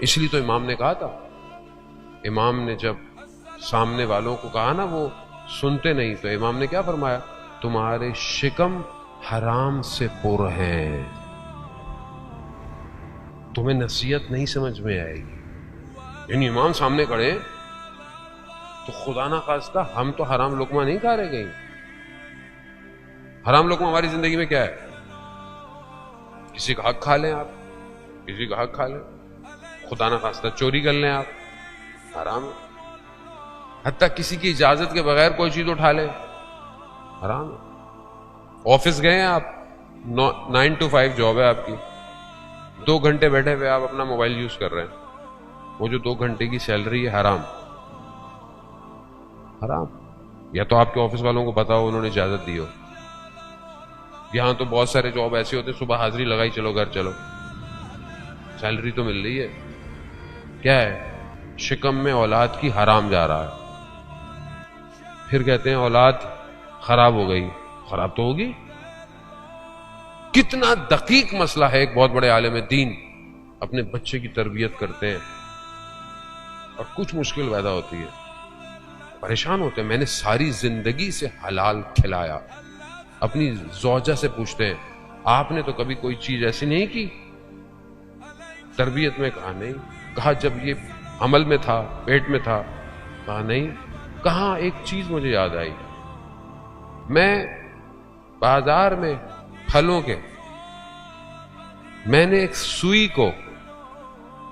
اس لیے تو امام نے کہا تھا، امام نے جب سامنے والوں کو کہا نا وہ سنتے نہیں، تو امام نے کیا فرمایا؟ تمہارے شکم حرام سے پر ہیں، تمہیں نصیحت نہیں سمجھ میں آئے گی۔ یعنی امام سامنے کھڑے تو خدا نہ خواستہ ہم تو حرام لقمہ نہیں کھا رہے کہیں۔ حرام لقمہ ہماری زندگی میں کیا ہے؟ کسی کا حق کھا لیں آپ، کسی کا حق کھا لیں، خدا نہ خواستہ چوری کر لیں آپ، حرام ہے۔ حتیٰ کسی کی اجازت کے بغیر کوئی چیز اٹھا لیں، حرام ہے۔ آفس گئے ہیں آپ، 9 to 5 جاب ہے آپ کی، 2 گھنٹے بیٹھے ہوئے آپ اپنا موبائل یوز کر رہے ہیں، وہ جو 2 گھنٹے کی سیلری ہے حرام، حرام۔ یا تو آپ کے آفس والوں کو پتا ہو، انہوں نے اجازت دی ہو۔ یہاں تو بہت سارے جاب ایسے ہوتے، صبح حاضری لگائی چلو گھر چلو، سیلری تو مل رہی ہے، کیا ہے؟ شکم میں اولاد کی حرام جا رہا ہے۔ پھر کہتے ہیں اولاد خراب ہو گئی، خراب تو ہوگی۔ کتنا دقیق مسئلہ ہے، ایک بہت بڑے عالم دین اپنے بچے کی تربیت کرتے ہیں اور کچھ مشکل پیدا ہوتی ہے، پریشان ہوتے ہیں، میں نے ساری زندگی سے حلال کھلایا۔ اپنی زوجہ سے پوچھتے ہیں، آپ نے تو کبھی کوئی چیز ایسی نہیں کی تربیت میں؟ کہا نہیں۔ کہا جب یہ حمل میں تھا، پیٹ میں تھا؟ کہا نہیں۔ کہاں ایک چیز مجھے یاد آئی، میں بازار میں پھلوں کے، میں نے ایک سوئی کو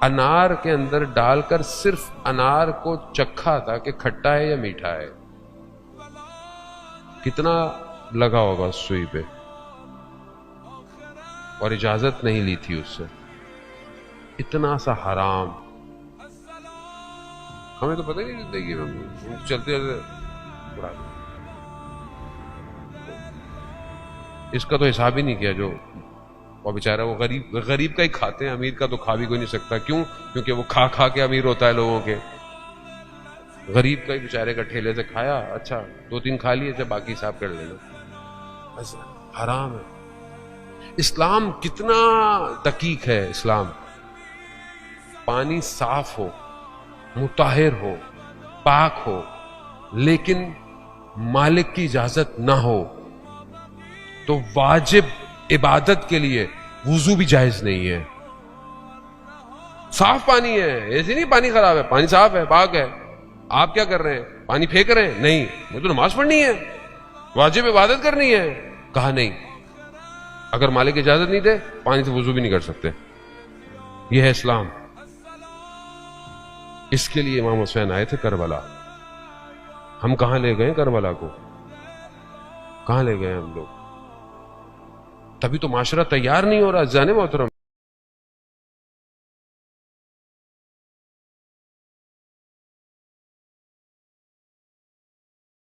انار کے اندر ڈال کر صرف انار کو چکھا تھا کہ کھٹا ہے یا میٹھا ہے۔ کتنا لگا ہوگا اس سوئی پہ، اور اجازت نہیں لی تھی اس سے۔ اتنا سا حرام، ہمیں تو پتہ نہیں زندگی میں چلتے چلتے اس کا تو حساب ہی نہیں کیا، جو وہ بیچارہ وہ غریب کا ہی کھاتے ہیں، امیر کا تو کھا بھی کوئی نہیں سکتا۔ کیوں؟ کیونکہ وہ کھا کھا کے امیر ہوتا ہے لوگوں کے۔ غریب کا ہی بیچارے کا ٹھیلے سے کھایا، اچھا 2-3 کھا لیے، جب باقی حساب کر لینا، حرام ہے۔ اسلام کتنا دقیق ہے۔ اسلام پانی صاف ہو، مطہر ہو، پاک ہو، لیکن مالک کی اجازت نہ ہو تو واجب عبادت کے لیے وضو بھی جائز نہیں ہے۔ صاف پانی ہے، ایسے نہیں پانی خراب ہے، پانی صاف ہے، پاک ہے، آپ کیا کر رہے ہیں؟ پانی پھینک رہے ہیں؟ نہیں، مجھے تو نماز پڑھنی ہے، واجب عبادت کرنی ہے۔ کہا نہیں، اگر مالک اجازت نہیں دے پانی سے وضو بھی نہیں کر سکتے۔ یہ ہے اسلام۔ اس کے لیے امام حسین آئے تھے کربلا۔ ہم کہاں لے گئے کربلا کو؟ کہاں لے گئے ہم لوگ؟ تبھی تو معاشرہ تیار نہیں ہو رہا، جانے محترم۔